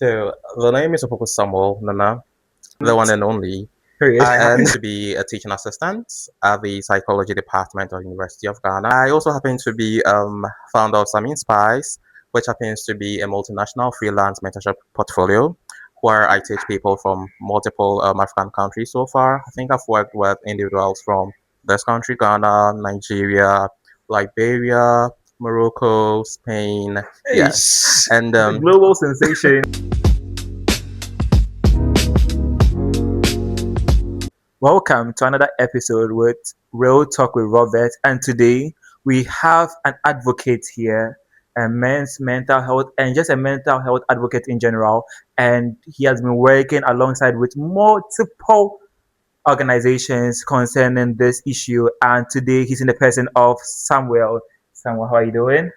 So the name is Opoku Samuel Nana, the one and only. Period. I happen to be a teaching assistant at the psychology department of University of Ghana. I also happen to be founder of Some Spice, which happens to be a multinational freelance mentorship portfolio where I teach people from multiple African countries so far. I think I've worked with individuals from this country, Ghana, Nigeria, Liberia, Morocco, Spain. Yes. And The global sensation. Welcome to another episode with Real Talk with Robert. And today we have an advocate here, a men's mental health and just a mental health advocate in general. And he has been working alongside with multiple organizations concerning this issue. And today he's in the person of Samuel. Samuel, how are you doing?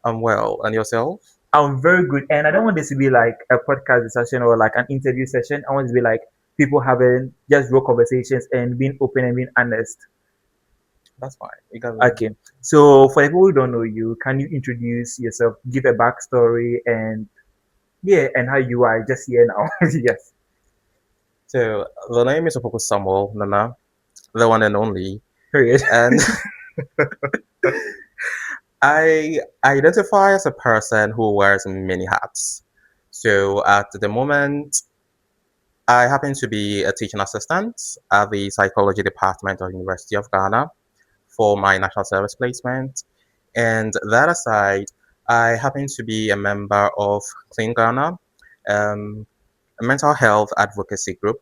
I'm well. And yourself? I'm very good. And I don't want this to be like a podcast session or like an interview session. I want it to be like people having just real conversations and being open and being honest. That's fine. You got Okay. So for people who don't know you, can you introduce yourself, give a backstory and yeah, and how you are just here now? Yes. So the name is Opoku Samuel Nana, the one and only. Period. And I identify as a person who wears many hats. So at the moment, I happen to be a teaching assistant at the psychology department of University of Ghana for my national service placement. And that aside, I happen to be a member of Clean Ghana, um, a mental health advocacy group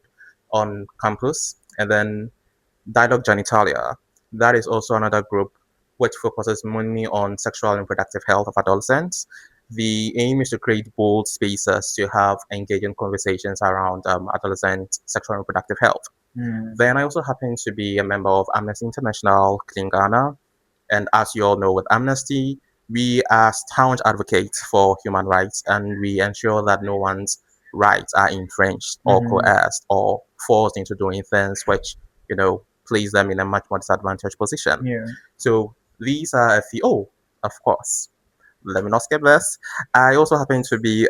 on campus, and then Dialogue Genitalia. That is also another group which focuses mainly on sexual and reproductive health of adolescents. The aim is to create bold spaces to have engaging conversations around adolescent sexual and reproductive health. Then I also happen to be a member of Amnesty International, Clean Ghana. And as you all know, with Amnesty, we are staunch advocates for human rights and we ensure that no one's rights are infringed or coerced or forced into doing things which, place them in a much more disadvantaged position. Yeah. So these are a few. Oh, of course. Let me not skip this. I also happen to be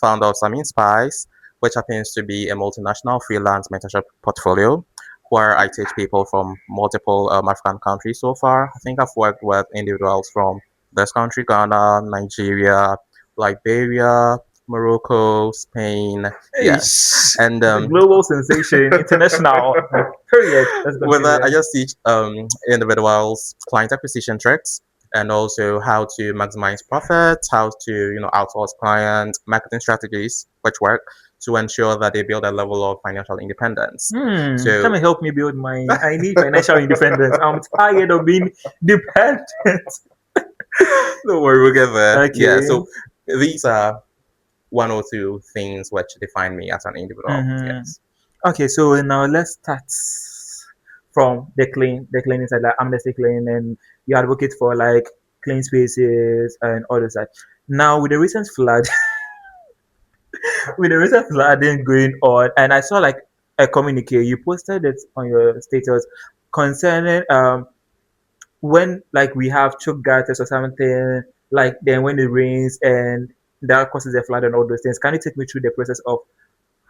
founder of Some Spice, which happens to be a multinational freelance mentorship portfolio where I teach people from multiple African countries so far. I think I've worked with individuals from this country, Ghana, Nigeria, Liberia, Morocco, Spain. Yes. And The global sensation, international. Period. with that, I just teach individuals client acquisition tricks and also how to maximize profits, how to outsource client marketing strategies which work to ensure that they build a level of financial independence. So Come and help me build my. I need financial independence. I'm tired of being dependent. don't worry, we'll get there. Okay. Yeah. So these are one or two things which define me as an individual. Yes. Okay, so now let's start from the clean inside, like Amnesty Clean, and you advocate for like clean spaces and all this that. Now with the recent flood, with the recent flooding going on, and I saw like a communique you posted it on your status concerning when like we have choke gutters or something like then when it rains and that causes a flood and all those things. Can you take me through the process of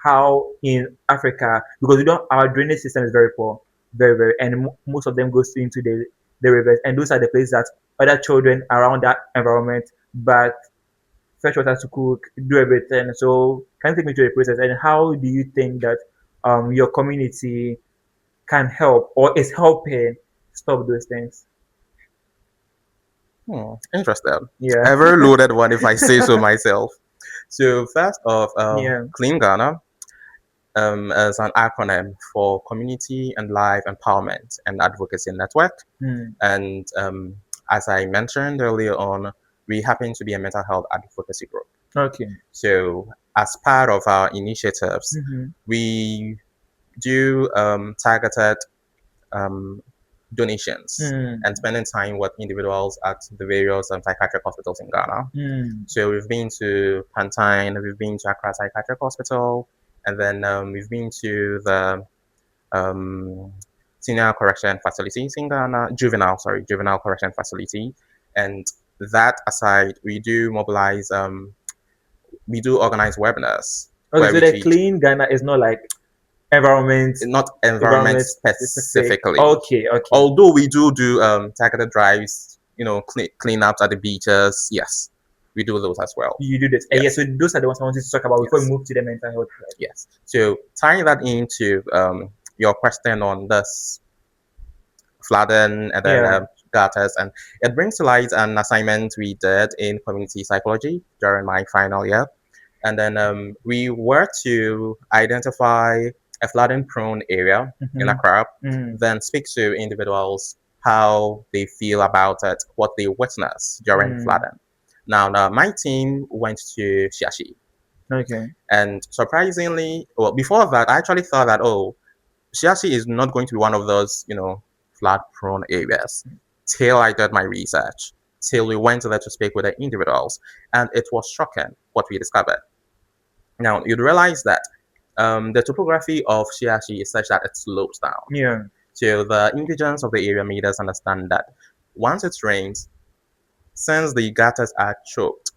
how in Africa, because we don't, our drainage system is very poor, very, very, and most of them goes into the rivers, and those are the places that other children around that environment, but fresh water to cook, do everything. So, can you take me through the process, and how do you think that your community can help or is helping stop those things? Interesting. Yeah. A very loaded one, if I say so myself. So first off, Yeah. Clean Ghana as an acronym for Community and Life Empowerment and Advocacy Network. And as I mentioned earlier on, we happen to be a mental health advocacy group. Okay. So as part of our initiatives, we do targeted donations and spending time with individuals at the various psychiatric hospitals in Ghana. So we've been to Pantine, we've been to Accra Psychiatric Hospital, and then we've been to the senior correction facilities in Ghana, juvenile correction facility. And that aside, we do mobilize we do organize webinars Okay, where so we the teach, clean Ghana is not like environment not environment environment specific. specifically, Okay, okay. although we do targeted drives, cleanups at the beaches. Yes, we do those as well. You do this. Yeah, Yes, so those are the ones I wanted to talk about before we yes, move to the mental health. yes. So tying that into your question on this flooding and then Yeah. gutters, and it brings to light an assignment we did in community psychology during my final year. And then we were to identify a flooding prone area in Mm-hmm. Accra, Mm. then speak to individuals how they feel about it, what they witness during Mm. flooding. Now, my team went to Shiashi. Okay. And surprisingly, well, before that, I actually thought that, oh, Shiashi is not going to be one of those, flood prone areas. Till I did my research, till we went there to speak with the individuals. And it was shocking what we discovered. Now, you'd realize that the topography of Shiashi is such that it slopes down. Yeah. So the indigents of the area made us understand that once it rains, since the gutters are choked,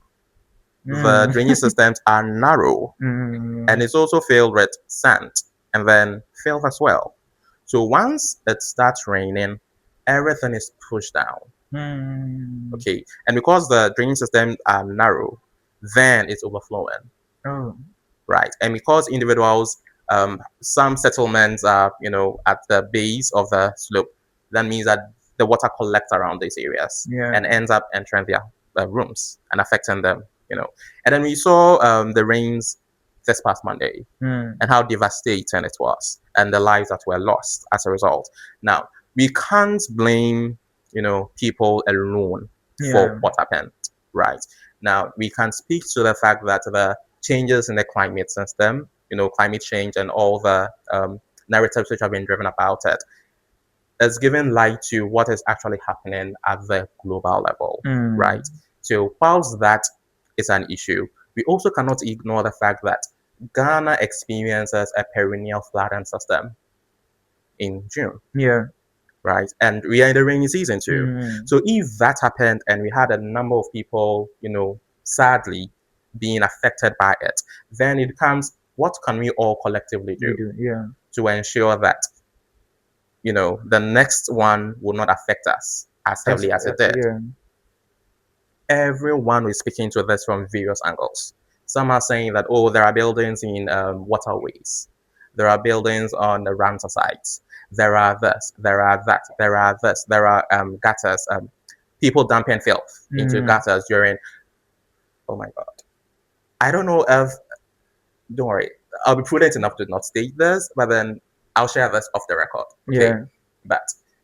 the Mm. drainage systems are narrow, and Mm. it's also filled with sand and then filth as well. So once it starts raining, everything is pushed down. Mm. Okay, and because the drainage systems are narrow, then it's overflowing. Oh. Right? And because individuals, some settlements are, at the base of the slope, that means that the water collects around these areas Yeah. and ends up entering their rooms and affecting them, And then we saw the rains this past Monday Mm. and how devastating it was and the lives that were lost as a result. Now, we can't blame, people alone for Yeah. what happened, right? Now, we can speak to the fact that the changes in the climate system, climate change and all the narratives which have been driven about it, has given light to what is actually happening at the global level, Mm. right? So, whilst that is an issue, we also cannot ignore the fact that Ghana experiences a perennial flooding system in June, Yeah. right? And we are in the rainy season too. Mm. So if that happened and we had a number of people, sadly being affected by it, then it becomes what can we all collectively We do do. Yeah. to ensure that, the next one will not affect us as heavily as it did. Yeah. Everyone is speaking to this from various angles. Some are saying that, oh, there are buildings in waterways, there are buildings on the Ramsar sites, there are this, there are that, there are this, there are gutters, people dumping filth into Mm. gutters during. Oh my God. I don't know if, don't worry, I'll be prudent enough to not state this, but then I'll share this off the record, okay? Yeah. But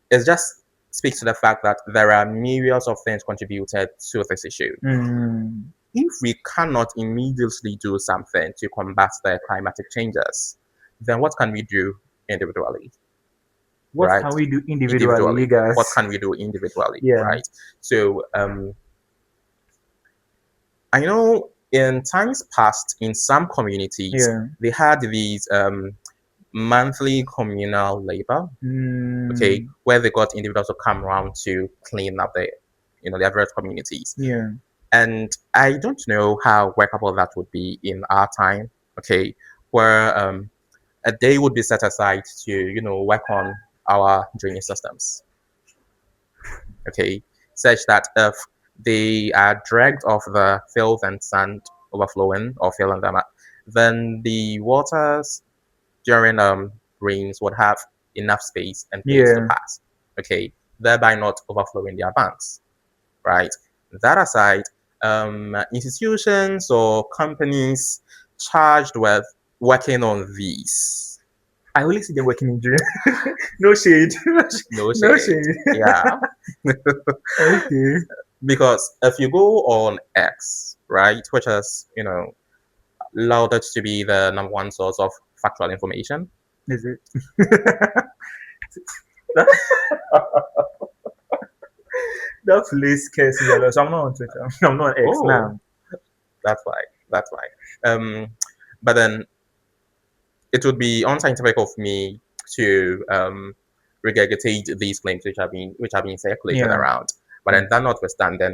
it just speaks to the fact that there are myriads of things contributed to this issue. Mm. If we cannot immediately do something to combat the climatic changes, then what can we do individually, What right? can we do individually, you Individually, what guys? can we do individually, Yeah. right? So I know in times past, in some communities, Yeah. they had these monthly communal labor, okay, Mm. where they got individuals to come around to clean up their various communities. Yeah. And I don't know how workable that would be in our time, okay, where a day would be set aside to, work on our drainage systems, okay, such that if they are dragged off the filth and sand overflowing or filling them up, then the waters during rains would have enough space and place to Yeah. pass, okay, thereby not overflowing their banks, right? That aside, institutions or companies charged with working on these. I only see them working in dream. No shade. No No shade. shade. Yeah. Okay. Because if you go on X, right, which is, lauded to be the number one source of factual information. Is it? That place scares me a lot. So I'm not on Twitter. I'm not on X Oh, now. that's why. That's why. But then it would be unscientific of me to regurgitate these claims which have been circulated Yeah. around. But then that notwithstanding,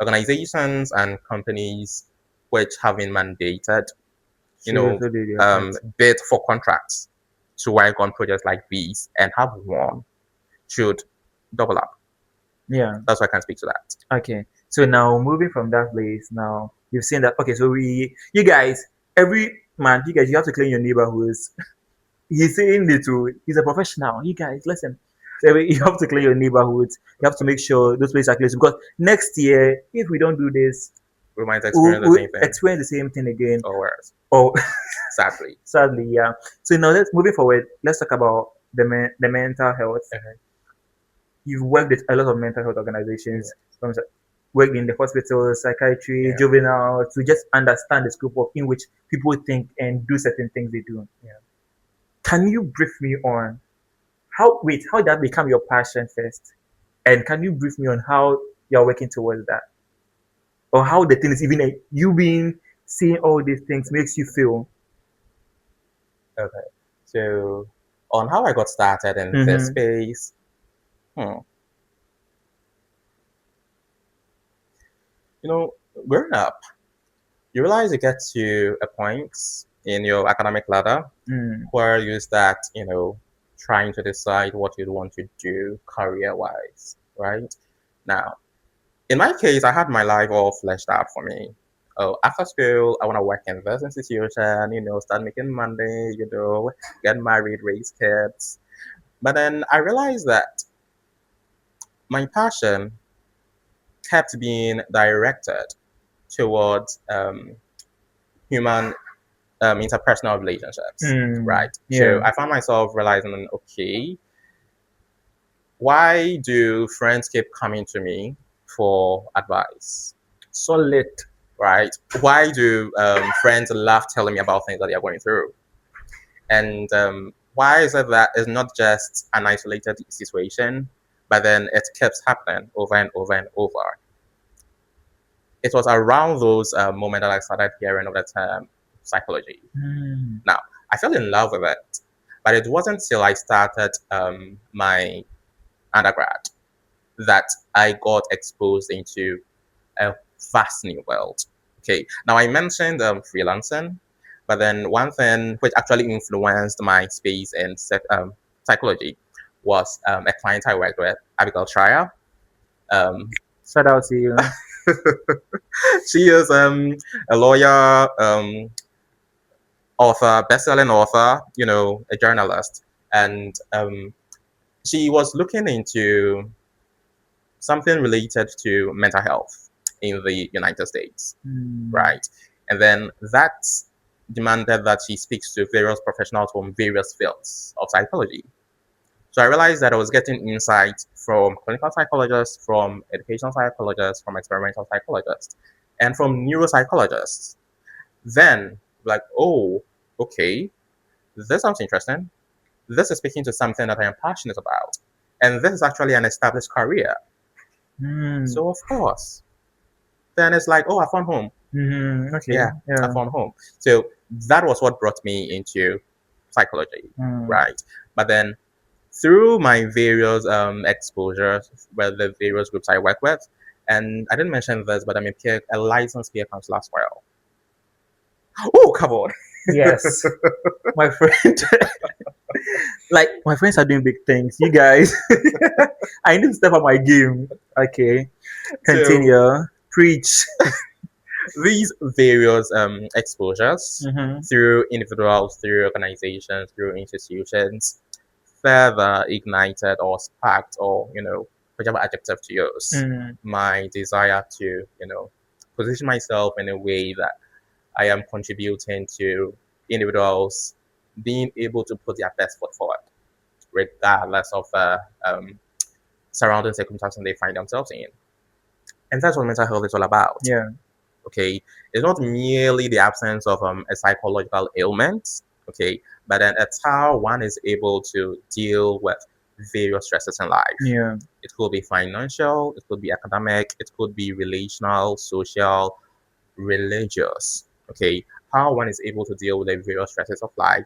organizations and companies which have been mandated, should also do their part. bid for contracts to work on projects like these and have won should double up. Yeah. That's why I can speak to that. Okay. So now moving from that place, now you've seen that. Okay. So you guys, every man, you guys, you have to clean your neighborhoods. He's saying it too. He's a professional. You guys, listen. So you have to clean your neighborhoods. You have to make sure those places are clean because next year, if we don't do this, We might we'll, experience the we'll same thing experience the same thing again. or worse, Oh, sadly. sadly, yeah. So now let's moving forward. Let's talk about the mental health. Mhm. You've worked with a lot of mental health organizations, from worked in the hospital, psychiatry, Yeah. juvenile, to just understand the scope of in which people think and do certain things they do. Yeah. Can you brief me on how that become your passion first? And can you brief me on how you're working towards that? Or how the thing is even you being seeing all these things makes you feel. Okay. So, on how I got started in this Mm-hmm. space, hmm, growing up, you realize you get to a point in your academic ladder Mm. where you start, trying to decide what you want to do career-wise, right? Now, in my case, I had my life all fleshed out for me. Oh, after school, I want to work in this institution, start making money, get married, raise kids. But then I realized that my passion kept being directed towards human interpersonal relationships, Mm. right? So Yeah. I found myself realizing, okay, why do friends keep coming to me for advice, Solid. right? Why do friends love telling me about things that they are going through? And why is it that it's not just an isolated situation, but then it keeps happening over and over and over? It was around those moments that I started hearing of the term psychology. Mm. Now, I fell in love with it, but it wasn't till I started my undergrad that I got exposed into a vast new world. Okay, now I mentioned freelancing, but then one thing which actually influenced my space in psychology was a client I worked with, Abigail Schreier. Um, Shout out to you. she is a lawyer, author, best-selling author, a journalist, and she was looking into something related to mental health in the United States, Mm. right? And then that demanded that she speaks to various professionals from various fields of psychology. So I realized that I was getting insight from clinical psychologists, from educational psychologists, from experimental psychologists, and from neuropsychologists. Then, like, oh, okay, this sounds interesting. This is speaking to something that I am passionate about. And this is actually an established career. Mm. So, of course, then it's like, oh, I found home. Okay. Yeah, I Yeah. found home. So that was what brought me into psychology, Mm. right? But then through my various exposures with the various groups I work with, and I didn't mention this, but I'm a licensed peer counselor as well. Oh, come on. Yes. My friend, like my friends are doing big things. You guys, I need to step up my game. Okay, So continue. Preach. these various exposures Mm-hmm. through individuals, through organizations, through institutions, further ignited or sparked or whichever adjective to use Mm. my desire to position myself in a way that I am contributing to individuals being able to put their best foot forward regardless of um, surrounding circumstances they find themselves in. And that's what mental health is all about. Yeah. Okay, it's not merely the absence of a psychological ailment. Okay, but then it's how one is able to deal with various stresses in life. Yeah. It could be financial, it could be academic, it could be relational, social, religious. Okay, how one is able to deal with the various stresses of life,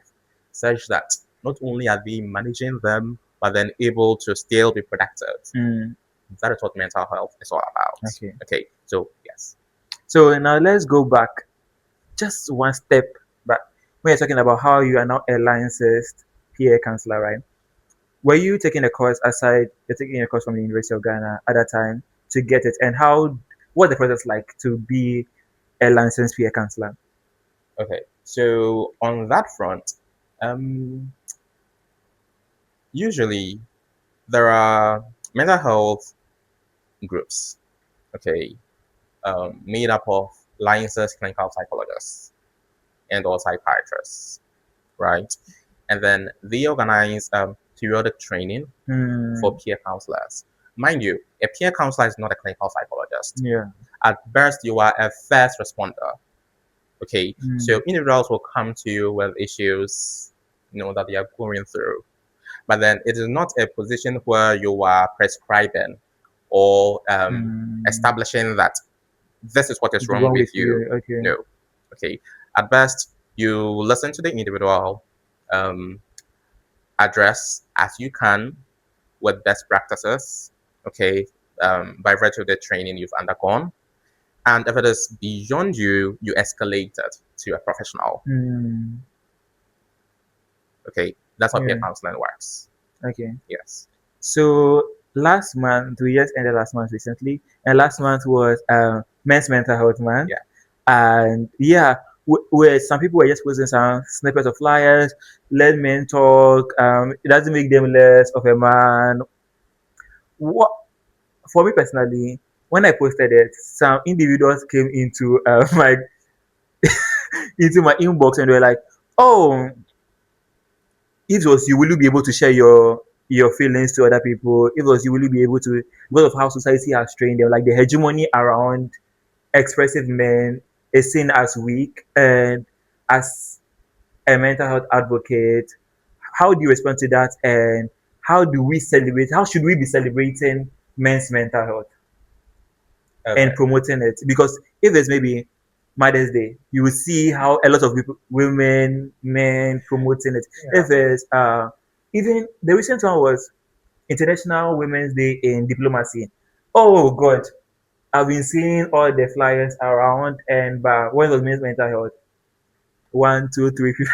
such that not only are they managing them, but then able to still be productive. Mm. That is what mental health is all about. Okay. Okay, so yes. So now let's go back. just one step back. When you're talking about how you are now a licensed PA counselor, right? Were you taking a course aside? You're taking a course from the University of Ghana at that time to get it, and how what the process like to be a licensed PA counselor? Okay, so on that front, um, usually there are mental health groups, okay, made up of licensed clinical psychologists and or psychiatrists, right? And then they organize periodic training for Hmm. peer counselors. Mind you, a peer counselor is not a clinical psychologist. Yeah. At best, you are a first responder. Okay, Hmm. so individuals will come to you with issues, that they are going through, but then it is not a position where you are prescribing or Hmm. establishing that this is what is It's wrong wrong with with you. you. Okay. No. Okay. At best, you listen to the individual, um, address as you can with best practices, okay, by virtue of the training you've undergone. And if it is beyond you, you escalate it to a professional. Hmm. Okay. That's how peer Yeah. counseling works. Okay. Yes. So last month, we just ended last month recently, and last month was Men's Mental Health Month. Yeah. And yeah, where some people were just posting some snippets of flyers, let men talk. It doesn't make them less of a man. What for me personally, when I posted it, some individuals came into my into my inbox and they were like, "Oh, if it was you, will you be able to share your feelings to other people? If it was you, will you be able to because of how society has trained them, like the hegemony around expressive men is seen as weak and as a mental health advocate, how do you respond to that and how should we be celebrating men's mental health and Okay. promoting it? Because if there's maybe Mother's Day, you will see how a lot of people, women, men promoting it. Yeah. If there's even the recent one was International Women's Day in Diplomacy. Oh God, I've been seeing all the flyers around, and when was men's mental health? One, two, three people,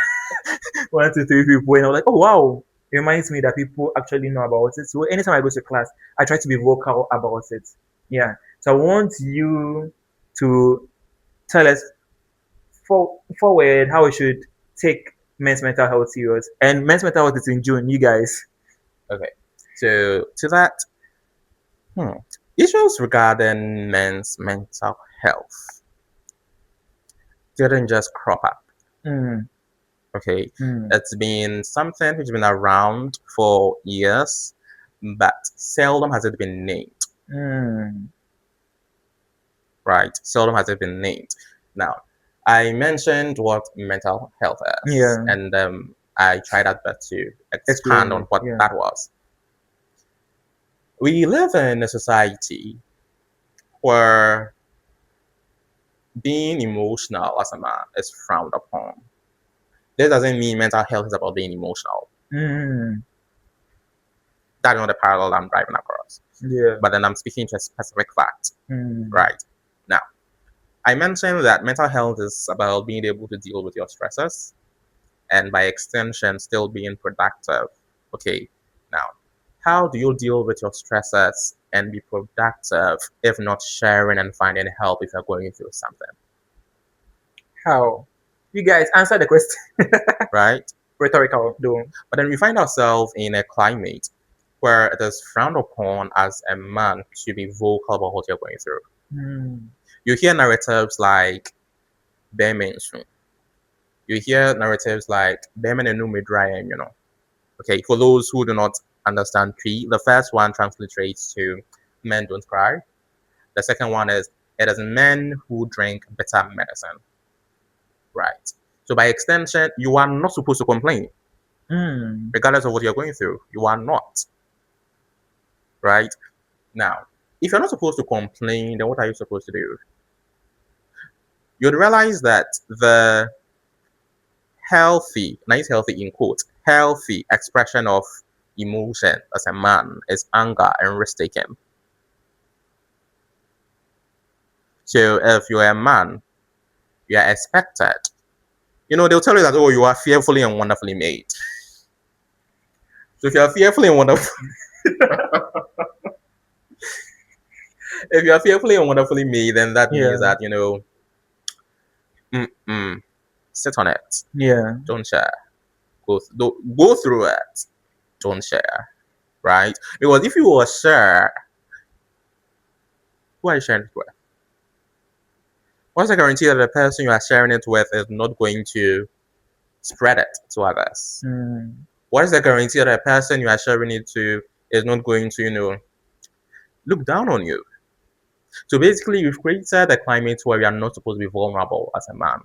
one, two, three people, and I was like, oh wow, it reminds me that people actually know about it. So anytime I go to class, I try to be vocal about it. Yeah. So I want you to tell us forward how we should take men's mental health serious. And men's mental health is in June, you guys. Okay. So to that, hmm, issues regarding men's mental health didn't just crop up. Mm, Okay, mm, it's been something which has been around for years, but seldom has it been named. mm. Right? Seldom has it been named. Now, I mentioned what mental health is, Yeah. and I tried at best to expand Explain on it. what Yeah. that was. We live in a society where being emotional as a man is frowned upon. This doesn't mean mental health is about being emotional. Mm, That's not the parallel I'm driving across. yeah. But then I'm speaking to a specific fact. Mm, Right. Now, I mentioned that mental health is about being able to deal with your stresses and by extension, still being productive. Okay. Now, how do you deal with your stresses and be productive if not sharing and finding help if you're going through something? how? You guys answer the question. Right? Rhetorical, though. But then we find ourselves in a climate where it is frowned upon as a man to be vocal about what you're going through. Mm, You hear narratives like "bear mainstream." You hear narratives like "bear men no dry," Okay, for those who do not understand P, the first one transliterates to "men don't cry." The second one is it is men who drink bitter medicine. Right. So by extension, you are not supposed to complain, mm. regardless of what you're going through. You are not. Right. Now, if you're not supposed to complain, then what are you supposed to do? You'd realize that the healthy, nice healthy in quotes, healthy expression of emotion as a man is anger and risk taking. So if you're a man You are expected. They'll tell you that, oh, you are fearfully and wonderfully made. So if you are fearfully and wonderfully, if you are fearfully and wonderfully made, then that means Yeah. that sit on it. Yeah. Don't share. Go through it. Don't share. Right? Because if you were share, who are you sharing it with? What's the guarantee that the person you are sharing it with is not going to spread it to others? Mm. What is the guarantee that the person you are sharing it to is not going to, look down on you? So basically, you've created a climate where you are not supposed to be vulnerable as a man.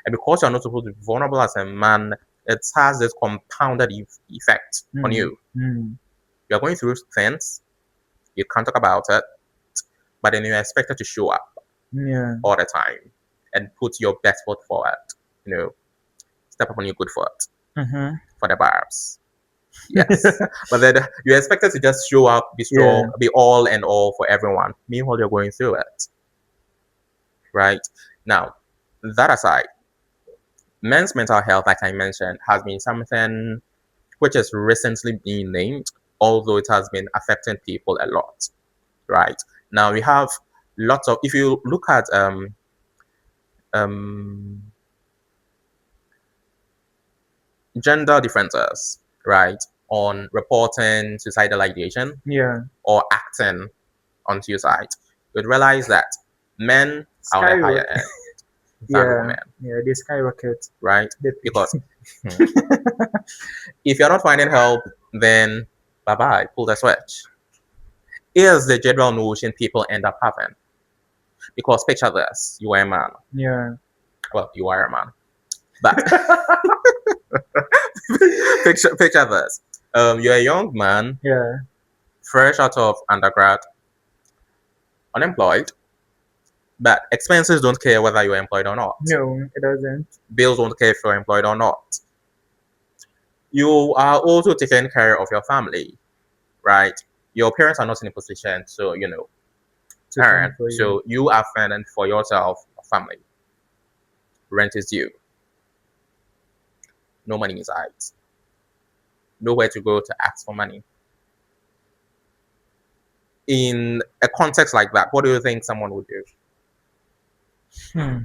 And because you're not supposed to be vulnerable as a man, it has this compounded effect on Mm. you. Mm. You're going through things, you can't talk about it, but then you're expected to show up Yeah. all the time and put your best foot forward. You know, step up on your good foot Mm-hmm. for the barbs. Yes. But then you're expected to just show up, be strong, Yeah. be all and all for everyone. Meanwhile, you're going through it. Right? Now, that aside, men's mental health, like I mentioned, has been something which has recently been named, although it has been affecting people a lot. Right? Now we have lots of if you look at um gender differences, right, on reporting suicidal ideation Yeah. or acting on suicide, you'd realize that men are on the higher Skyrocket. end than Yeah. women, Yeah. They skyrocket. right? The Because if you're not finding help, then bye bye, pull the switch. Here's the general notion people end up having. Because picture this, you are a man. Yeah. Well, you are a man. But picture this. You're a young man, Yeah. fresh out of undergrad, unemployed, but expenses don't care whether you're employed or not. No, it doesn't. Bills don't care if you're employed or not. You are also taking care of your family, right? Your parents are not in a position to, To earn. fend for you. So you are fending for yourself, your family. Rent is due. No money inside. Nowhere to go to ask for money. In a context like that, what do you think someone would do? Hmm.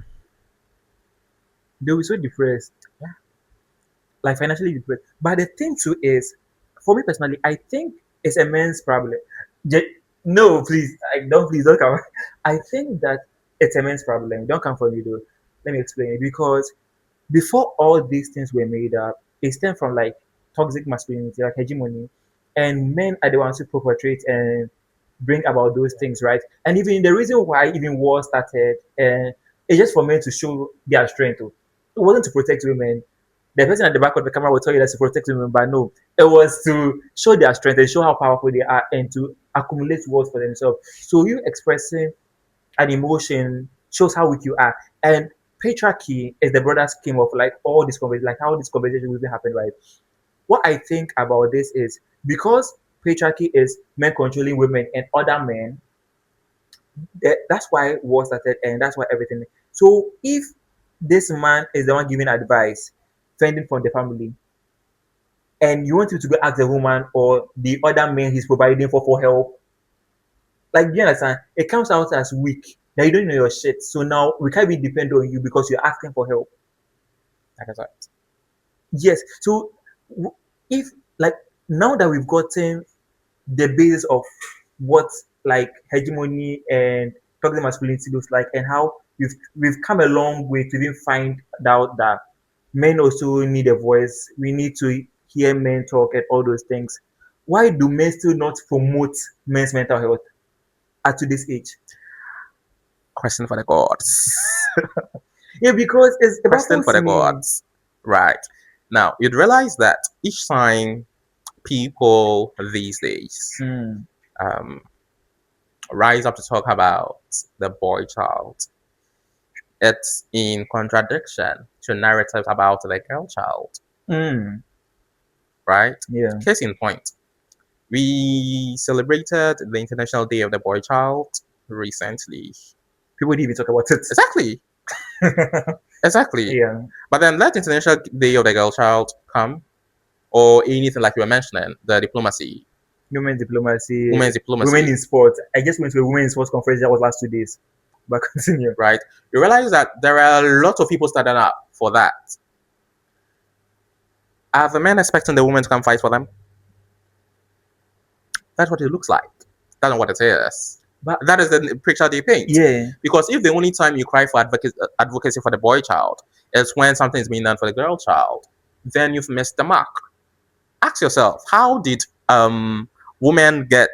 They'll be so depressed. Yeah. Like financially depressed. But the thing too is, for me personally, I think it's a men's problem. No, please, please don't come. I think that it's a men's problem. Don't come for me though. Let me explain it. Because before all these things were made up, it stemmed from like toxic masculinity, like hegemony, and men are the ones who perpetrate and bring about those things, right? And even the reason why even war started, it's just for men to show their strength. Oh. It wasn't to protect women. The person at the back of the camera will tell you that's to protect women, but no, it was to show their strength and show how powerful they are and to accumulate wealth for themselves. So you expressing an emotion shows how weak you are. And patriarchy is the broader scheme of like all this conversation, like how this conversation will be happening, right? What I think about this is because patriarchy is men controlling women and other men, that's why war started and that's why everything. So if this man is the one giving advice, fending from the family, and you want him to go ask the woman or the other men he's providing for help, like do you understand? It comes out as weak. Now you don't know your shit. So now we can't even depend on you because you're asking for help. That is right. Yes. So if like now that we've gotten the basis of what like hegemony and toxic masculinity looks like and how we've come a long way to even find out that men also need a voice. We need to hear men talk and all those things. Why do men still not promote men's mental health at to this age? Question for the gods. Yeah, because it Question for baffles the me. gods. Right. Now, you'd realize that each time people these days Hmm. um, rise up to talk about the boy child, it's in contradiction to narratives about the girl child, Hmm. right? Yeah. Case in point, we celebrated the International Day of the Boy Child recently. People didn't even talk about it. Exactly. Exactly. Yeah, But then let International Day of the Girl Child come, or anything like you were mentioning, the diplomacy, women diplomacy, women's women diplomacy, in sports. I just went to a women in sports conference that was last 2 days. But continue. right? You realize that there are a lot of people standing up for that. Are the men expecting the women to come fight for them? That's what it looks like. That's not what it is. But That is the picture they paint. yeah, Because if the only time you cry for advocacy for the boy child is when something is being done for the girl child, then you've missed the mark. Ask yourself, how did women get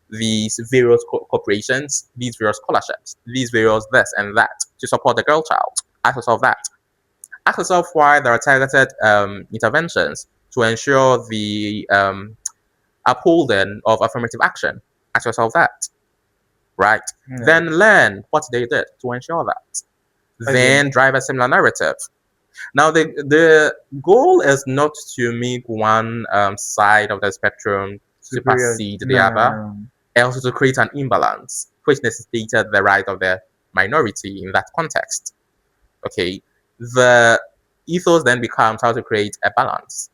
these various corporations, these various scholarships, these various this and that to support the girl child? Ask yourself that. Ask yourself why there are targeted interventions to ensure the upholding of affirmative action. Ask yourself that, right? yeah, Then learn what they did to ensure that. okay, Then drive a similar narrative. Now, the goal is not to make one side of the spectrum superior. supersede the No, no, other, no. also to create an imbalance, which necessitated the right of the minority in that context. Okay, the ethos then becomes how to create a balance.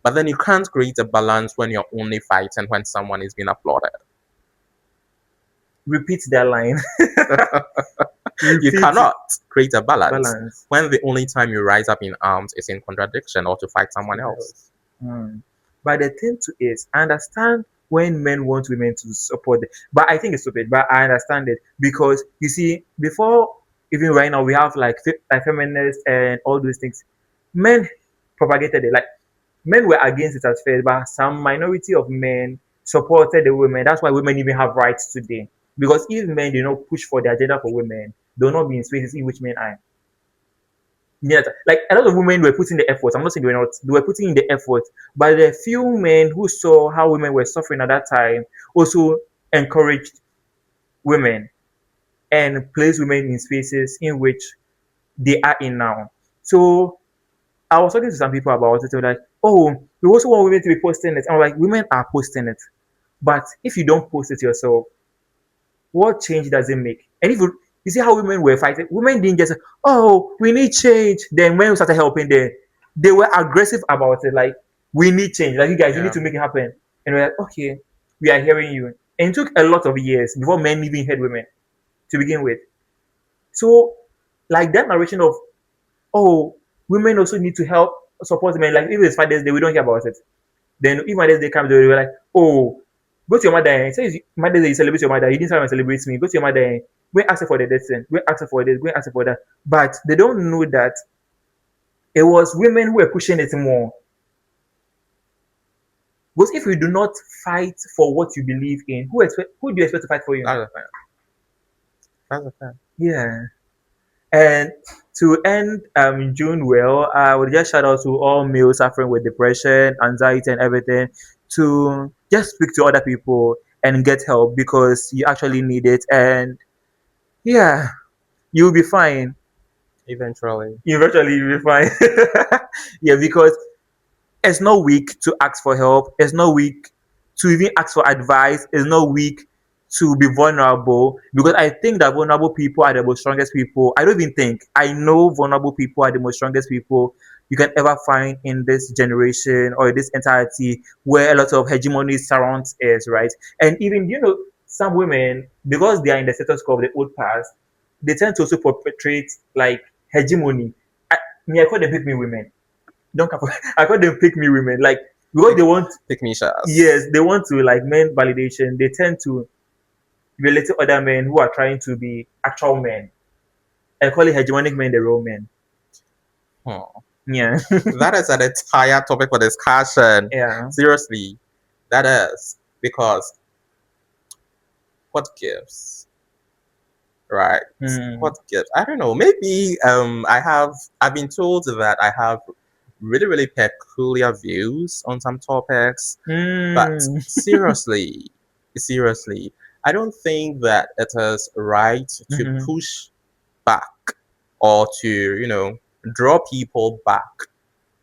But then you can't create a balance when you're only fighting when someone is being applauded. Repeat that line. You Repeat cannot create a balance balance. when the only time you rise up in arms is in contradiction or to fight someone Something else. else. But the thing too is, I understand when men want women to support them, but I think it's stupid. But I understand it because you see, before even right now, we have like like feminists and all those things. Men propagated it. Like men were against it at first, but some minority of men supported the women. That's why women even have rights today. Because if men do not push for the agenda for women, they will not be in spaces in which men are. Yes, like a lot of women were putting the effort. I'm not saying they were not, they were putting in the effort. But the few men who saw how women were suffering at that time also encouraged women and placed women in spaces in which they are in now. So I was talking to some people about it. They were like, oh, we also want women to be posting it. I'm like, women are posting it. But if you don't post it yourself, what change does it make? And if you see how women were fighting, women didn't just say, oh, we need change. Then when we started helping them, they were aggressive about it. Like, we need change. Like, you guys, you need Yeah. to make it happen. And we're like, okay, we are hearing you. And it took a lot of years before men even heard women to begin with. So, like that narration of, oh, women also need to help support men. Like, if it's Father's Day, we don't hear about it. Then if Mother's Day comes, they were like, oh, go to your mother and say Mother's Day, you celebrate your mother. You didn't come and celebrate me. Go to your mother and go and ask her for the death thing. Go and ask her for this. Go and ask her for that. But they don't know that it was women who were pushing it more. Because if you do not fight for what you believe in, who do you expect to fight for you? That's the thing. That's the thing. Yeah. And to end June well, I would just shout out to all males suffering with depression, anxiety, and everything to just speak to other people and get help because you actually need it. And yeah, you'll be fine. Eventually. Eventually, you'll be fine. Yeah, because it's not weak to ask for help. It's not weak to even ask for advice. It's not weak to be vulnerable because I think that vulnerable people are the most strongest people. I don't even think I know vulnerable people are the most strongest people you can ever find in this generation or this entirety where a lot of hegemony surrounds us, right? And even some women because they are in the status quo of the old past, they tend to also perpetrate like hegemony. I call them pick me women don't come for I call them pick me women. Like because Pick, they want pick me shots. yes, they want to like men validation, they tend to relate to other men who are trying to be actual men. I call it hegemonic men, the real men. Hmm. Yeah. That is an entire topic for discussion. Yeah. Seriously, that is because what gives, right? Mm. What gives? I don't know. Maybe I've been told that I have really really peculiar views on some topics, but Mm. seriously, I don't think that it is right to Mhm. push back or to draw people back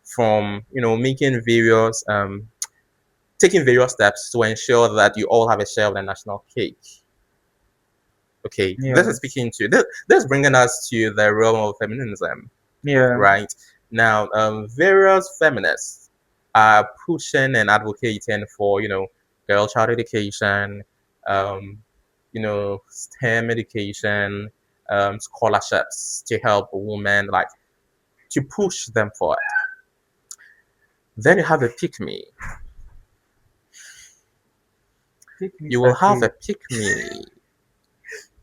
from making various taking various steps to ensure that you all have a share of the national cake. Okay, this is Yes. speaking to this is bringing us to the realm of feminism, Yeah. right? Now, various feminists are pushing and advocating for, girl child education, um, STEM education, scholarships to help women, like to push them forward. Then you have a pick me. Take me You will have a sake. pick me.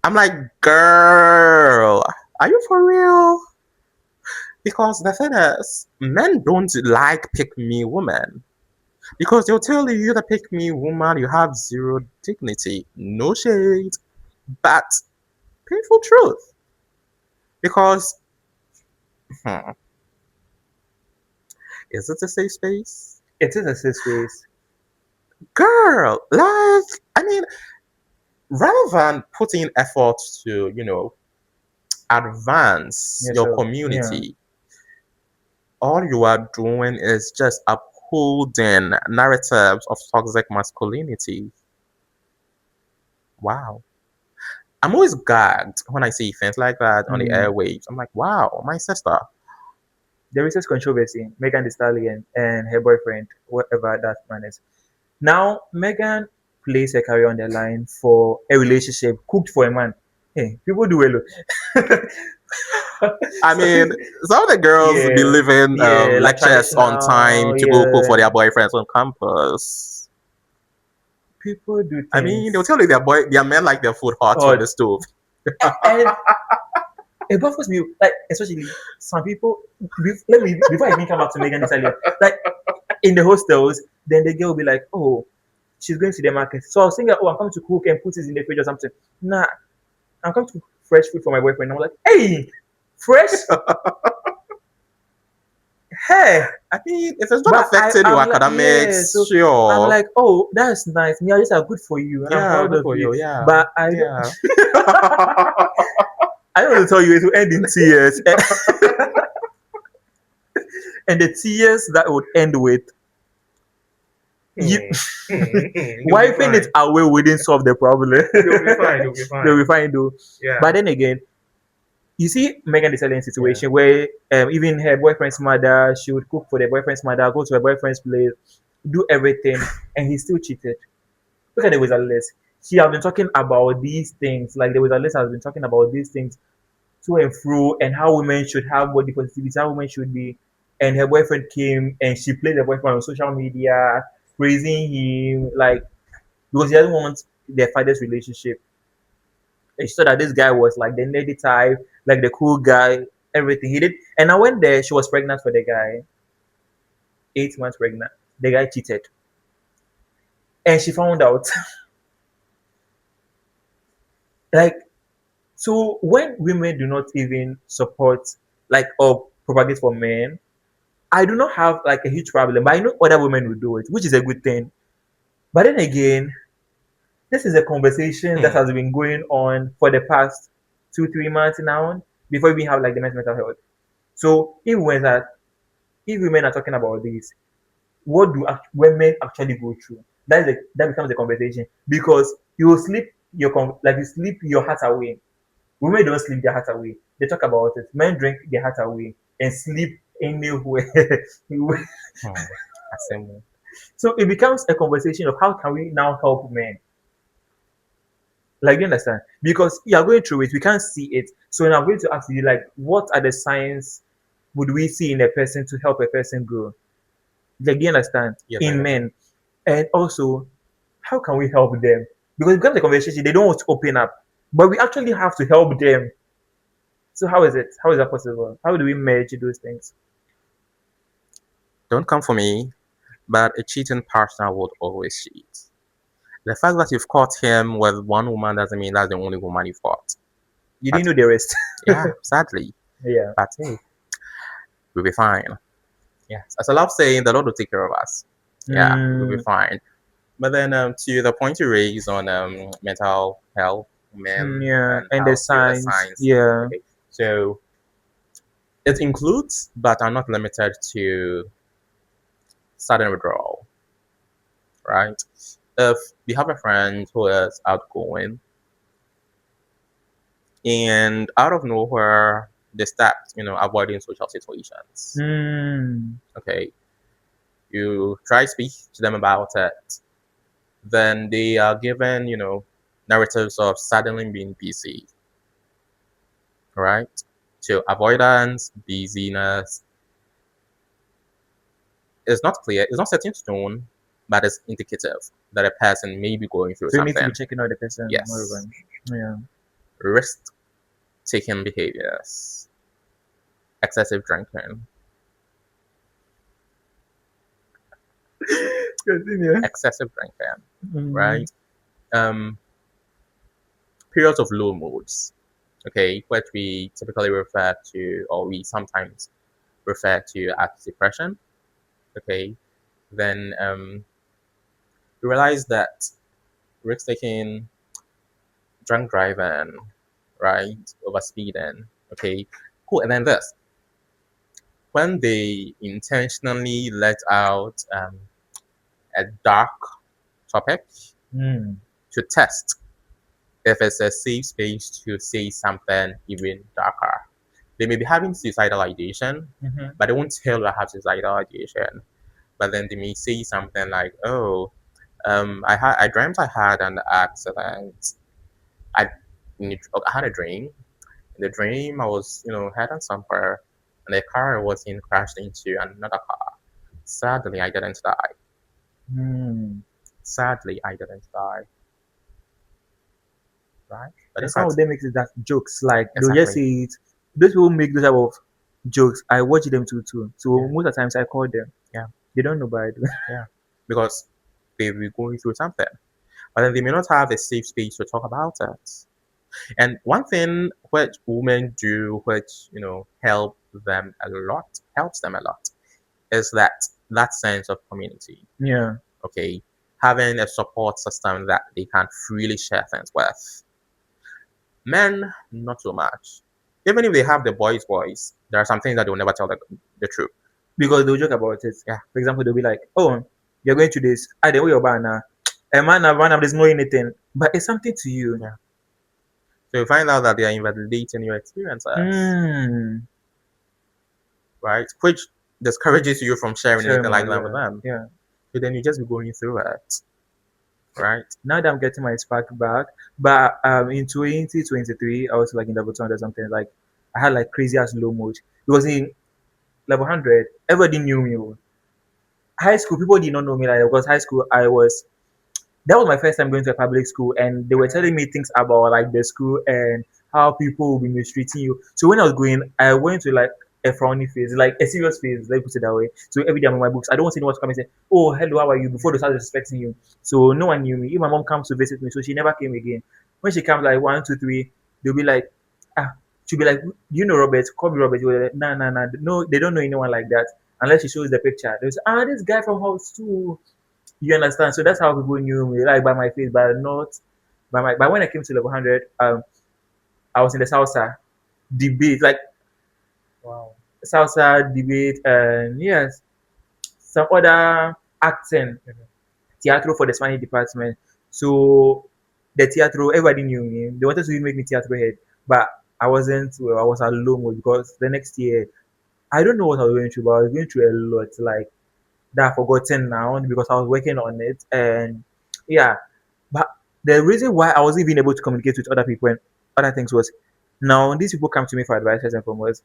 I'm like, girl, are you for real? Because the thing is, men don't like pick me women. Because they'll tell you, you're the pick me woman, you have zero dignity. No shade, but painful truth. Because, hmm, is it a safe space? It is a safe space. Girl, like, I mean, rather than putting effort to, advance your Yourself. Yeah. community, all you are doing is just upholding narratives of toxic masculinity. Wow. I'm always gagged when I see things like that on the Mm. airwaves. I'm like, wow, my sister. There is this controversy, Megan Thee Stallion and her boyfriend, whatever that man is. Now, Megan plays her career on the line for a relationship cooked for a man. Hey, people do well. I So, mean, some of the girls be yeah, leaving yeah, like lectures on time traditional, to go cook for yeah. their boyfriends on campus. People do I mean, they'll things tell you their men like their food hot on odd. the stove. And it baffles me, like, especially some people. Let me, before I even come back to Megan Thee Stallion, like, in the hostels, then the girl will be like, oh, she's going to the market. So I was thinking, oh, I'm coming to cook and put this in the fridge or something. Nah, I'm coming to cook fresh food for my boyfriend. I'm like, hey, fresh? Hey. I mean, if it's not But affecting your I'm like, yeah. academics, So I'm sure. like, oh, that's nice. Me, I just are good for you, and I'm Yeah, proud good of for you. you. Yeah, But I don't, yeah. I don't want to tell you it will end in tears. And the tears that would end with you You'll be wiping it fine. away wouldn't solve the problem. You'll be fine. You'll be They'll fine. be fine though. Yeah. But then again, you see Megan Thee Stallion Yeah. situation where even her boyfriend's mother, she would cook for the boyfriend's mother, go to her boyfriend's place, do everything, and he still cheated. Look at the Wizard list. She has been talking about these things, like the Wizard list has been talking about these things to and fro, and how women should have body positivity, how women should be. And her boyfriend came and she played the boyfriend on social media, praising him, like, because he doesn't want their father's relationship. And she saw that this guy was like the nerdy type, like the cool guy, everything he did. And I went there, she was pregnant for the guy, 8 months pregnant. The guy cheated. And she found out. Like, so when women do not even support, like, or propagate for men, I do not have like a huge problem. But I know other women will do it, which is a good thing. But then again, this is a conversation that Hmm. has been going on for the past 2, 3 months now, before we have like the mental health. So if women are talking about this, what do women actually go through? That becomes a conversation, because you will sleep like you sleep your heart away. Women don't sleep their heart away. They talk about it. Men drink their heart away and sleep anywhere. Hmm. Assemble. So it becomes a conversation of how can we now help men. Like, you understand? Because you are going through it, we can't see it. So now I'm going to ask you, like, what are the signs would we see in a person to help a person grow? Like, you understand? Yes, I In get you. men. And also, how can we help them? Because it becomes a conversation, they don't want to open up. But we actually have to help them. So how is it? How is that possible? How do we merge those things? Don't come for me, but a cheating partner would always cheat. The fact that you've caught him with one woman doesn't mean that's the only woman you've caught. You But didn't know the rest. yeah, sadly. Yeah. But hey, we'll be fine. Yes. As I love saying, the Lord will take care of us. Yeah, we'll be Mm, fine. But then to the point you raised on mental health, men, yeah. and And the how to signs. assign. Yeah. Okay. So it includes, but are not limited to, sudden withdrawal, right? If you have a friend who is outgoing, And out of nowhere, they start, avoiding social situations. Mm. Okay, you try to speak to them about it, then they are given, narratives of suddenly being busy, right? So avoidance, busyness is not clear, it's not set in stone, but it's indicative that a person may be going through So you need to be something. checking out the person more Yes. often. Yeah. Risk taking behaviors, excessive drinking, Continue. excessive drinking, Mm. right? Um, Periods of low moods, okay, what we typically refer to, or we sometimes refer to as depression, okay, then you realize that risk taking, drunk driving, right, over speeding, okay, cool. And then this, when they intentionally let out a dark topic Mm. to test if it's a safe space to say something even darker. They may be having suicidal ideation, Mm-hmm. but they won't tell you I have suicidal ideation. But then they may say something like, "Oh, I dreamt I had an accident. I, I had a dream. In the dream, I was, heading somewhere, and the car I was in crashed into another car. Sadly, I didn't die. Mm. Sadly, I didn't die. Right? But And in some of fact, them makes it that jokes, like they'll just exactly. say it. Those people make those type of jokes. I watch them too. So Yeah, most of the times I call them. yeah, They don't know, but I do. yeah. Because they will be going through something, but then they may not have a safe space to talk about it. And one thing which women do, which helps them a lot, is that sense of community. Yeah. Okay, having a support system that they can freely share things with. Men, not so much. Even if they have the boys' voice, there are some things that they will never tell the truth. Because they'll joke about it. Yeah, For example, they'll be like, "Oh, you're going to this. I don't know your banner. A man, a man, there's no anything, but it's something to you." yeah. So you find out that they are invalidating your experiences, Hmm. right? Which discourages you from sharing Sharing anything like more. that with Yeah. them. Yeah. So then you just be going through it, right? Now that I'm getting my spark back, but in 2023, I was like in level 200 or something. Like I had like crazy ass low mood. Because in level 100, everybody knew me. Oh. High school, people did not know me like that because high school, that was my first time going to a public school, and they were telling me things about like the school and how people will be mistreating you. So when I was going, I went to like a frowny phase, like a serious phase, let me put it that way. So every day I'm in my books, I don't want anyone to come and say, "Oh, hello, how are you?" before they start respecting you. So no one knew me. If my mom comes to visit me, so she never came again. When she comes like 1, 2, 3, they'll be like, ah, she'll be like, "You know Robert, call me Robert." You're like, nah, nah, nah. No, they don't know anyone like that unless she shows the picture. They'll say, "Ah, this guy from house too." You understand? So that's how people knew me, like by my face, but not by my. But when I came to level 100, I was in the salsa debate, like Wow. salsa debate, and yes, some other acting, theatro for the Spanish department. So the theatro, everybody knew me. They wanted to make me theatro head, but I wasn't. Well, I was alone because the next year, I don't know what I was going through, but I was going through a lot. Like that I've forgotten now because I was working on it, and yeah. But the reason why I wasn't even able to communicate with other people and other things was now these people come to me for advice first and foremost.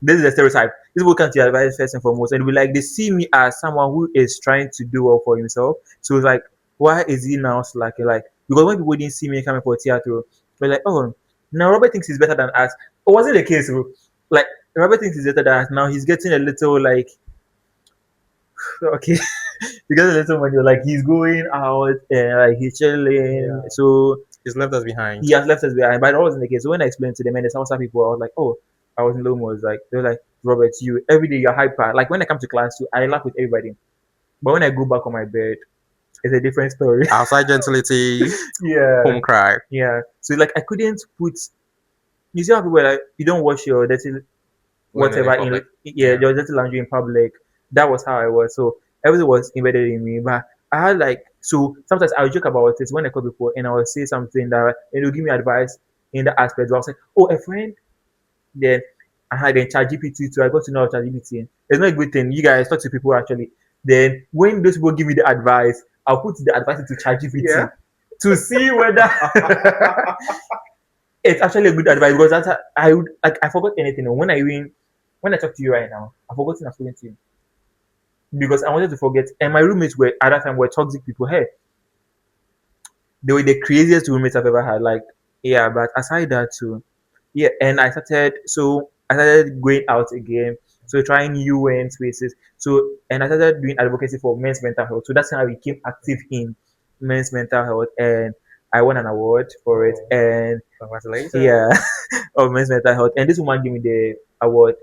This is the stereotype. These people come to your advice first and foremost, and be like they see me as someone who is trying to do well for himself. So it's like, why is he now slacking? Like because when people didn't see me coming for theater, they're like, oh, now Robert thinks he's better than us. It wasn't the case. Bro. Like Robert thinks he's better than us. Now he's getting a little like okay. Because a little money, like he's going out and like he's chilling. Yeah. So He's left us behind. he has left us behind. But that wasn't the case. So when I explained to them and the South people, I was like, oh, I was in low was like they were like, Robert, you every day you're hyper. Like when I come to class too, I laugh with everybody. But when I go back on my bed, it's a different story. Outside gentility, Yeah. home cry. Yeah. So like I couldn't put you see how people are like you don't wash your dirty When in whatever in public. yeah, Yeah. your dirty laundry in public. That was how I was. So everything was embedded in me. But I had like so sometimes I would joke about it when I call people and I would say something that and they'll give me advice in the aspect. Where I was like, oh, a friend. Then I had then ChatGPT too. I got to know ChatGPT. It's not a good thing. You guys talk to people actually. Then when those people give me the advice, I'll put the advice into Yeah. ChatGPT to see whether it's actually a good advice because I would like I forgot anything. When I talk to you right now, I forgot I've spoken to you because I wanted to forget. And my roommates were at that time were toxic people. Hey, they were the craziest roommates I've ever had. Like, yeah, but aside that too, yeah. And I started going out again. So trying UN spaces. So and I started doing advocacy for men's mental health. So that's how I became active in men's mental health, and I won an award for it. Oh, And congratulations. yeah, of men's mental health. And this woman gave me the award,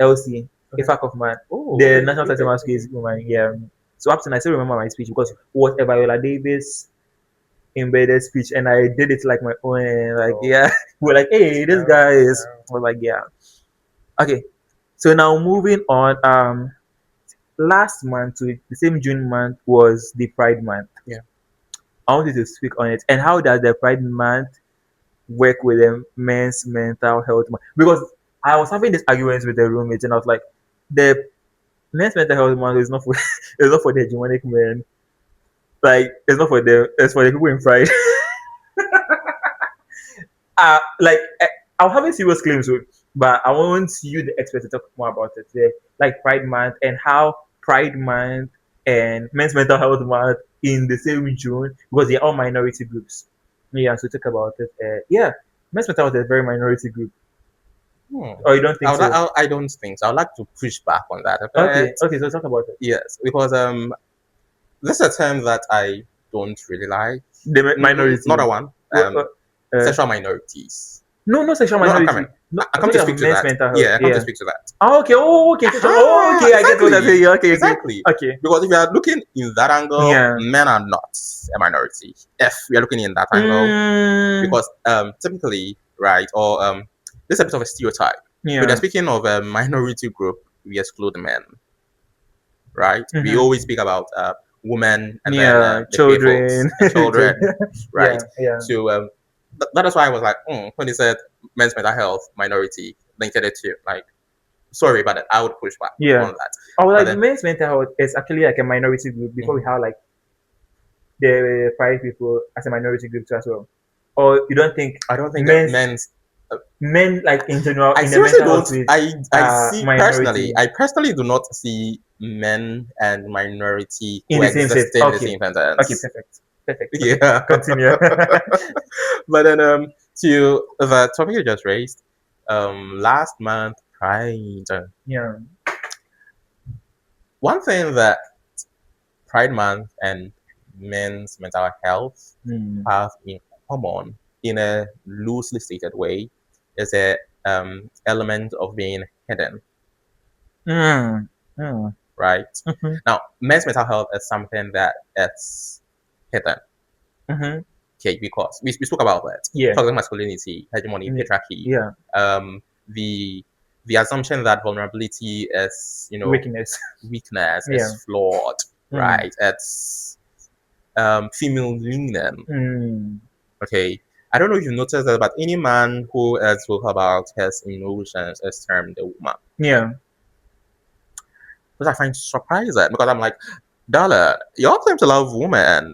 LC, Okay. Ifa Kaufman, Oh, the okay. National Center Okay. Masquerade woman. Yeah. So up to now, I still remember my speech because what Viola Davis embedded speech, and I did it like my own. And like, Oh, yeah, we're like, hey, this no, guy is. no. I was like, yeah. Okay. So now moving on. Last month to the same June month was the Pride Month. Yeah. I wanted to speak on it and how does the Pride Month work with the men's mental health month? Because I was having this arguments with the roommates, and I was like, the men's mental health month is not for it's not for the hegemonic men. Like it's not for them. It's for the people in Pride. Like I'll have a serious claims, but I want you, the expert, to talk more about it. Yeah, like Pride Month and how Pride Month and Men's Mental Health Month in the same June because they're all minority groups. Yeah, so talk about it. Yeah, Men's Mental Health is a very minority group. Hmm. Or you don't think so? I don't think so. I'd like to push back on that a Okay, bit. okay, so talk about it. Yes, because this is a term that I don't really like. The Not minority. a one. Well, uh, Sexual minorities. no, no sexual No, I'm coming. minority. No, I I'm come to talking speak about to men's that. mental health. Yeah, I come to Yeah. speak to that. Oh, okay. Oh, okay. Oh, Aha, okay. I get what I'm saying. exactly. Okay, okay, Exactly. okay. Because if you are looking in that angle, Yeah. men are not a minority. If we are looking in that angle, Mm, because typically, right, or this is a bit of a stereotype. When they're yeah. speaking of a minority group, we exclude men, right? We Mm-hmm. always speak about women and then Yeah. the gay folks Children. and children, Yeah. right? Yeah. So that is why I was like, when they said men's mental health minority, linked it to like, sorry about it, I would push back Yeah. on that. Oh, But like then, men's mental health is actually like a minority group before we mhm. have like the five people as a minority group too as well. Or you don't think I don't think men's men's. men like in general I in the seriously mental health don't. space I are see personally. minority I personally do not see men and minority in the same space. coexisting in the Okay. same Okay, sentence. perfect. Perfect. Perfect. Yeah. Continue. But then to the topic you just raised, last month Pride. Yeah. One thing that Pride Month and men's mental health Mm. have in common, in a loosely stated way, is a element of being hidden, Mm. Mm. right? Mhm. Now, men's mental health is something that it's hidden. Mhm. Okay, because we spoke about that. Yeah. Toxic masculinity, hegemony, Yeah. patriarchy, Yeah. the assumption that vulnerability is, Weakness. weakness Yeah. is flawed, Mm. right? It's female leaning. Mm. Okay. I don't know if you noticed that, but any man who is vocal about his emotions is termed a woman. Yeah. Which I find surprising because I'm like, Dollar, you all claim to love women,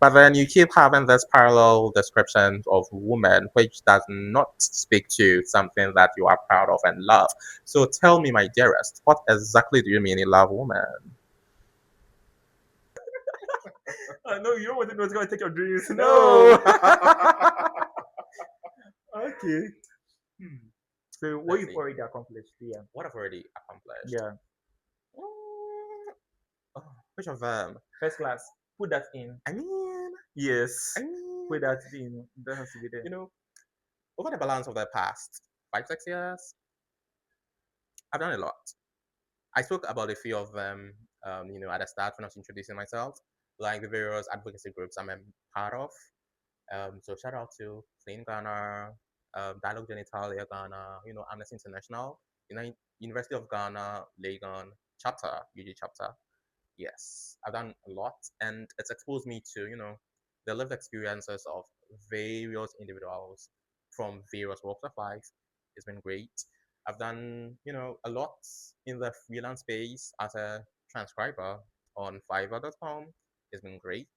but then you keep having this parallel description of women which does not speak to something that you are proud of and love. So tell me, my dearest, what exactly do you mean you love women? I know you don't want to know what's going to take your dreams. No. No. Okay. Hmm. So what Let's you've see. already accomplished, yeah. What I've already accomplished. Yeah. Mm, oh, which of them? First class. Put that in. I mean, Yes. I mean, Put that in. That has to be there. you know, over the balance of the past 5, 6 years, I've done a lot. I spoke about a few of them, at the start when I was introducing myself, like the various advocacy groups I'm a part of. So shout out to Clean Ghana, Dialogue Genitalia Ghana, Amnesty International, University of Ghana, Legon chapter, UG chapter. Yes, I've done a lot, and it's exposed me to, the lived experiences of various individuals from various walks of life. It's been great. I've done, a lot in the freelance space as a transcriber on Fiverr.com. It's been great.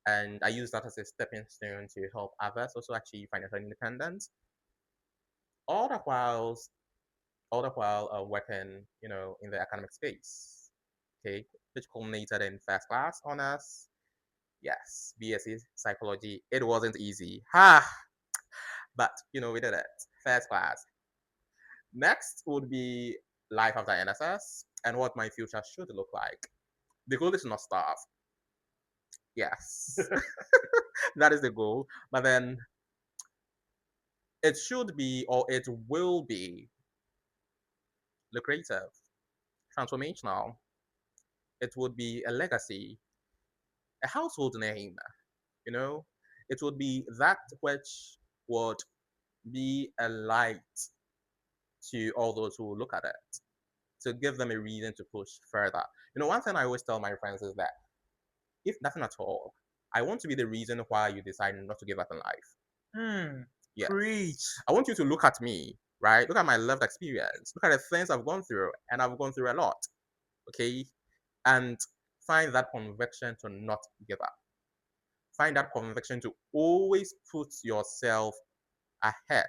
And I use that as a stepping stone to help others also achieve financial independence. All the while, working, in the academic space. Okay, which culminated in first class honors. Yes, BSc psychology. It wasn't easy. Ha! But we did it. First class. Next would be life after NSS and what my future should look like. The goal is to not starve. Yes, that is the goal. But then it should be, or it will be, lucrative, transformational. It would be a legacy, a household name. You know, it would be that which would be a light to all those who look at it, to give them a reason to push further. One thing I always tell my friends is that if nothing at all, I want to be the reason why you decide not to give up in life. Yes. Preach. I want you to look at me, right? Look at my lived experience. Look at the things I've gone through, and I've gone through a lot. Okay? And find that conviction to not give up. Find that conviction to always put yourself ahead.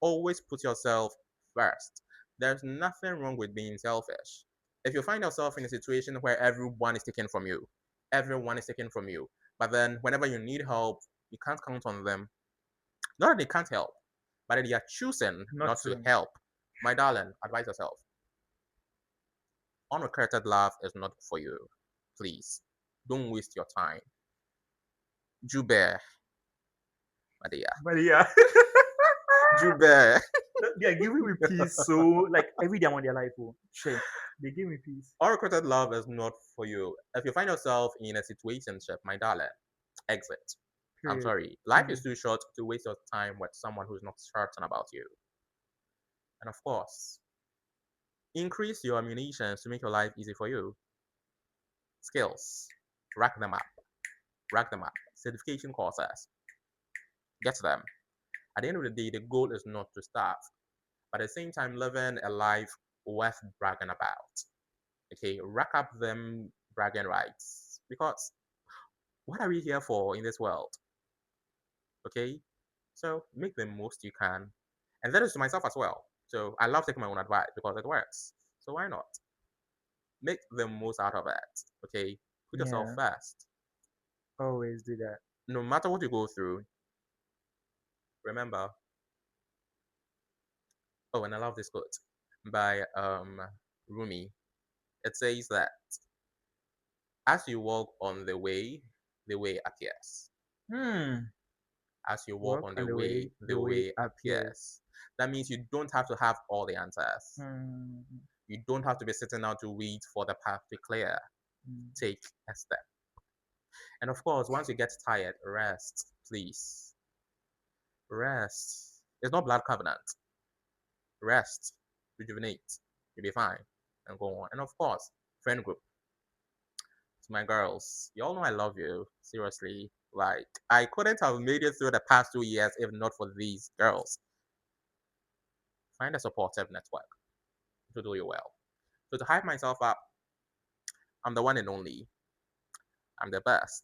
Always put yourself first. There's nothing wrong with being selfish. If you find yourself in a situation where everyone is taken from you, everyone is taken from you, but then whenever you need help, you can't count on them. Not that they can't help, but that they are choosing Not not to to. help. My darling, advise yourself. Unrequited love is not for you. Please, don't waste your time. Jube, my dear. But yeah, Jube. they are giving me peace. So like every day I'm on their life, oh, shit, they give me peace. Unrequited love is not for you. If you find yourself in a situationship, my darling, exit. I'm Period. sorry. Life is too short to waste your time with someone who's not certain about you. And of course, increase your ammunition to make your life easy for you. Skills, rack them up, rack them up. Certification courses, get them. At the end of the day, the goal is not to starve, but at the same time, living a life worth bragging about. Okay, rack up them bragging rights. Because what are we here for in this world? Okay, so make the most you can. And that is to myself as well. So I love taking my own advice because it works. So why not? Make the most out of it. Okay, put yourself Yeah, first. always do that. No matter what you go through, remember. Oh, and I love this quote by Rumi. It says that as you walk on the way appears. Hmm. As you walk Walk on on the the way way appears. appears. That means you don't have to have all the answers. Hmm. You don't have to be sitting down to wait for the path to clear. Hmm. Take a step. And of course, once you get tired, rest, please. Rest. It's not blood covenant. Rest, rejuvenate. You'll be fine. And go on. And of course, friend group. To my girls, you all know I love you. Seriously. Like, I couldn't have made it through the past 2 years if not for these girls. Find a supportive network to do you well. So to hype myself up, I'm the one and only. I'm the best.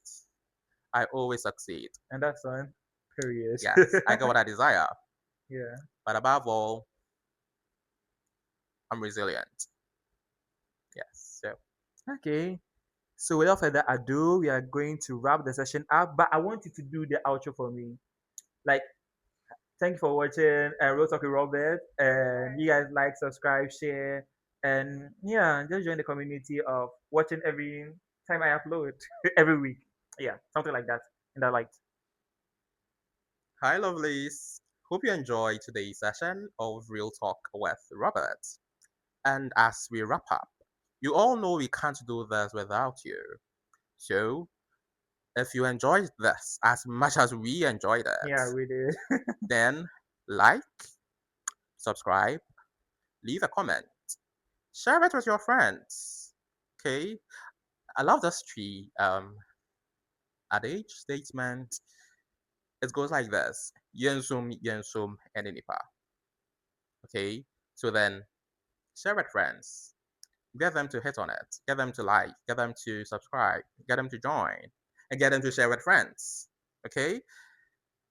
I always succeed. And that's on. Period. Yes, I get what I desire. Yeah. But above all, I'm resilient. Yes. So Okay. So without further ado, we are going to wrap the session up. But I want you to do the outro for me. Like, thank you for watching Real Talk with Robert. And you guys like, subscribe, share, and yeah, just join the community of watching every time I upload every week. Yeah, something like that. In that light. hi lovelies. Hope you enjoyed today's session of Real Talk with Robert. And as we wrap up, you all know we can't do this without you. So if you enjoyed this as much as we enjoyed it, Yeah, we did. then like, subscribe, leave a comment, share it with your friends. Okay? I love this tree adage statement. It goes like this: Yensum, Yensum, and Inipa. Okay, so then share with friends, get them to hit on it, get them to like, get them to subscribe, get them to join, and get them to share with friends. Okay,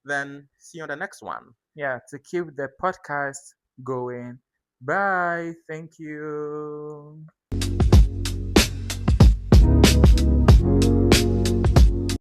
then see you on the next one. Yeah, to keep the podcast going. Bye. Thank you.